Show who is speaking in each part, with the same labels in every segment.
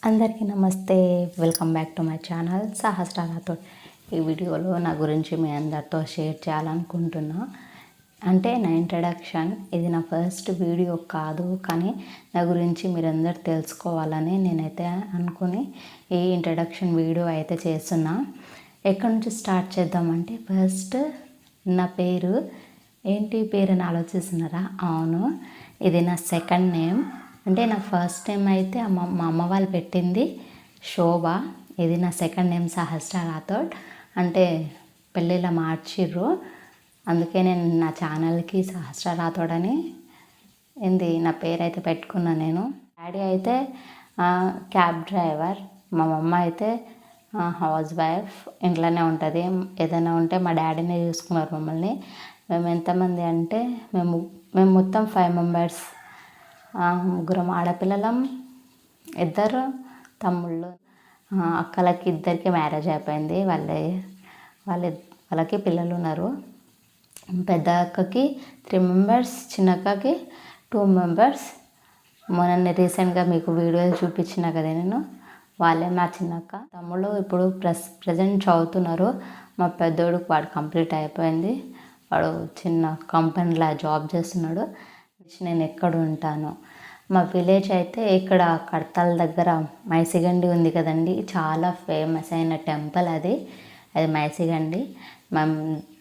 Speaker 1: అందరికీ నమస్తే. Welcome back to my channel Sahasra Rathod. ఈ వీడియోలో నా గురించి మీ అందరితో షేర్ చేయాలనుకుంటున్నా. అంటే నా ఇంట్రడక్షన్. ఇది నా ఫస్ట్ వీడియో కాదు, కానీ నా గురించి మీరందరూ తెలుసుకోవాలని నేనైతే అనుకుని ఈ ఇంట్రడక్షన్ వీడియో అయితే చేస్తున్నా. ఎక్కడి నుంచి స్టార్ట్ చేద్దామంటే, ఫస్ట్ నా పేరు ఏంటి పేరు అని ఆలోచిస్తున్నారా? అవును, ఇది నా సెకండ్ నేమ్. అంటే నా ఫస్ట్ నేమ్ అయితే మా అమ్మ వాళ్ళు పెట్టింది శోభ. ఇది నా సెకండ్ నేమ్ సహస్ర రాథోడ్. అంటే పెళ్ళిలో మార్చిర్రు, అందుకే నేను నా ఛానల్కి సహస్ర రాథోడ్ అని నా పేరు అయితే పెట్టుకున్నా. నేను డాడీ అయితే క్యాబ్ డ్రైవర్, మా మమ్మ అయితే హౌస్ వైఫ్, ఇంట్లోనే ఉంటుంది. ఏదైనా ఉంటే మా డాడీనే చూసుకున్నారు మమ్మల్ని. మేము ఎంతమంది అంటే మేము మొత్తం 5 మెంబర్స్. ముగ్గురం ఆడపిల్లలం, 2 తమ్ముళ్ళు. అక్కలకి 2కి మ్యారేజ్ అయిపోయింది. వాళ్ళకి పిల్లలు ఉన్నారు. పెద్ద అక్కకి 3 మెంబర్స్, చిన్న అక్కకి 2 మెంబర్స్. మొన్న రీసెంట్గా మీకు వీడియోలు చూపించిన కదా నేను, వాళ్ళే మా చిన్నక్క. తమ్ముళ్ళు ఇప్పుడు ప్రజెంట్ చదువుతున్నారు. మా పెద్దోడుకు వాడు కంప్లీట్ అయిపోయింది. వాడు చిన్న కంపెనీలో జాబ్ చేస్తున్నాడు. నేను ఎక్కడ ఉంటాను, మా విలేజ్ అయితే ఇక్కడ కడతాల దగ్గర మైసిగండి ఉంది కదండి, చాలా ఫేమస్ అయిన టెంపుల్ అది మైసిగండి. మేము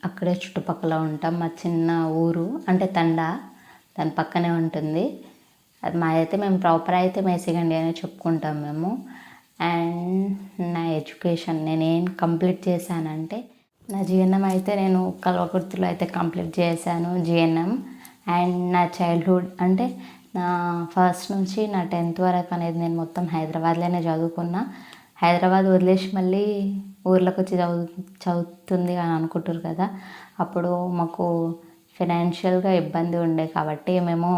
Speaker 1: అక్కడే చుట్టుపక్కల ఉంటాం. మా చిన్న ఊరు అంటే దాని పక్కనే ఉంటుంది. అది మాదైతే మేము ప్రాపర్ అయితే మైసిగండి అని చెప్పుకుంటాం మేము. అండ్ నా ఎడ్యుకేషన్ నేనేం కంప్లీట్ చేశానంటే, నా జిఎన్ఎం అయితే నేను కల్వకుర్తిలో అయితే కంప్లీట్ చేశాను జిఎన్ఎం. అండ్ నా చైల్డ్హుడ్ అంటే నా ఫస్ట్ నుంచి నా 10th వరకు అనేది నేను మొత్తం హైదరాబాద్లోనే చదువుకున్నా. హైదరాబాద్ వదిలేసి మళ్ళీ ఊర్లోకి వచ్చి చదువుతుంది అని అనుకుంటారు కదా. అప్పుడు మాకు ఫైనాన్షియల్గా ఇబ్బంది ఉండే కాబట్టి మేము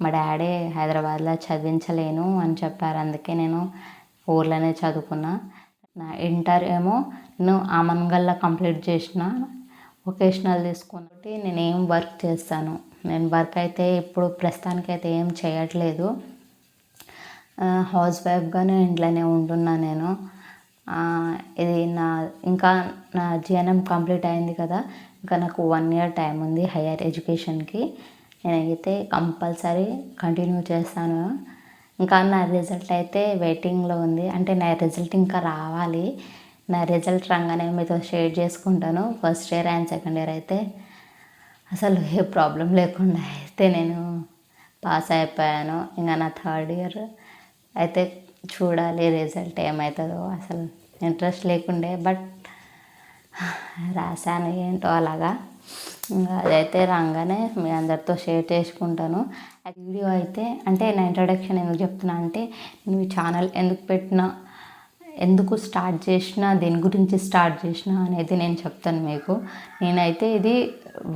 Speaker 1: మా డాడీ హైదరాబాద్లో చదివించలేను అని చెప్పారు. అందుకే నేను ఊర్లోనే చదువుకున్నా. నా ఇంటర్ ఏమో నేను ఆమన్గల్లో కంప్లీట్ చేసిన, వొకేషనల్ తీసుకున్నట్టు నేనేం వర్క్ చేస్తాను. నేను వర్క్ అయితే ఇప్పుడు ప్రస్తుతానికైతే ఏం చేయట్లేదు. హౌస్ వైఫ్గానే ఇంట్లోనే ఉంటున్నా నేను. ఇది ఇంకా నా జిఎన్ఎం కంప్లీట్ అయింది కదా, ఇంకా నాకు 1 year టైం ఉంది హైయర్ ఎడ్యుకేషన్కి. నేనైతే కంపల్సరీ కంటిన్యూ చేస్తాను. ఇంకా నా రిజల్ట్ అయితే వెయిటింగ్లో ఉంది. అంటే నా రిజల్ట్ ఇంకా రావాలి. నా రిజల్ట్ రాగానే మీతో షేర్ చేసుకుంటాను. First year and second year అయితే అసలు ఏ ప్రాబ్లం లేకుండా అయితే నేను పాస్ అయిపోయాను. ఇంకా నా థర్డ్ ఇయర్ అయితే చూడాలి రిజల్ట్ ఏమవుతుందో. అసలు ఇంట్రెస్ట్ లేకుండే, బట్ రాశాను ఏంటో అలాగా. ఇంకా అదైతే రాగానే మీ అందరితో షేర్ చేసుకుంటాను. ఆ వీడియో అయితే అంటే నా ఇంట్రడక్షన్ ఎందుకు చెప్తున్నా అంటే, నేను ఈ ఛానల్ ఎందుకు స్టార్ట్ చేసిన, దేని గురించి స్టార్ట్ చేసిన అనేది నేను చెప్తాను మీకు. నేనైతే ఇది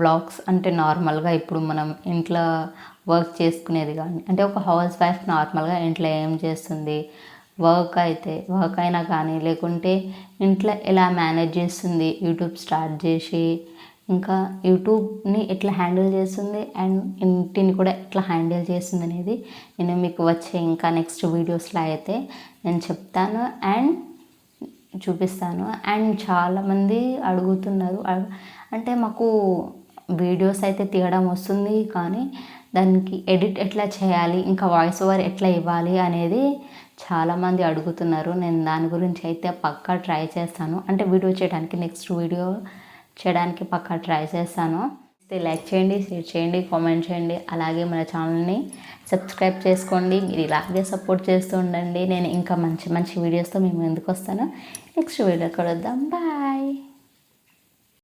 Speaker 1: వ్లాగ్స్ అంటే నార్మల్గా ఇప్పుడు మనం ఇంట్లో వర్క్ చేసుకునేది కానీ, అంటే ఒక హౌస్ వైఫ్ నార్మల్గా ఇంట్లో ఏం చేస్తుంది, వర్క్ అయినా కానీ, లేకుంటే ఇంట్లో ఎలా మేనేజ్ చేస్తుంది, యూట్యూబ్ స్టార్ట్ చేసి ఇంకా యూట్యూబ్ని ఎట్లా హ్యాండిల్ చేస్తుంది అండ్ ఇంటిని కూడా ఎట్లా హ్యాండిల్ చేస్తుంది అనేది నేను మీకు వచ్చే ఇంకా నెక్స్ట్ వీడియోస్లో అయితే నేను చెప్తాను అండ్ చూపిస్తాను. అండ్ చాలామంది అడుగుతున్నారు, అంటే మాకు వీడియోస్ అయితే తీయడం వస్తుంది కానీ దానికి ఎడిట్ ఎట్లా చేయాలి, ఇంకా వాయిస్ ఓవర్ ఎట్లా ఇవ్వాలి అనేది చాలామంది అడుగుతున్నారు. నేను దాని గురించి అయితే పక్కా ట్రై చేస్తాను. అంటే వీడియో చేయడానికి నెక్స్ట్ వీడియో చేయడానికి పక్కా ట్రై చేస్తాను. లైక్ చేయండి, షేర్ చేయండి, కామెంట్ చేయండి. అలాగే మన ఛానల్ని సబ్స్క్రైబ్ చేసుకోండి. మీరు ఇలాగే సపోర్ట్ చేస్తూ ఉండండి. నేను ఇంకా మంచి మంచి వీడియోస్తో మేము ఎందుకు వస్తాను. నెక్స్ట్ వీడియో కలుద్దాం. బాయ్.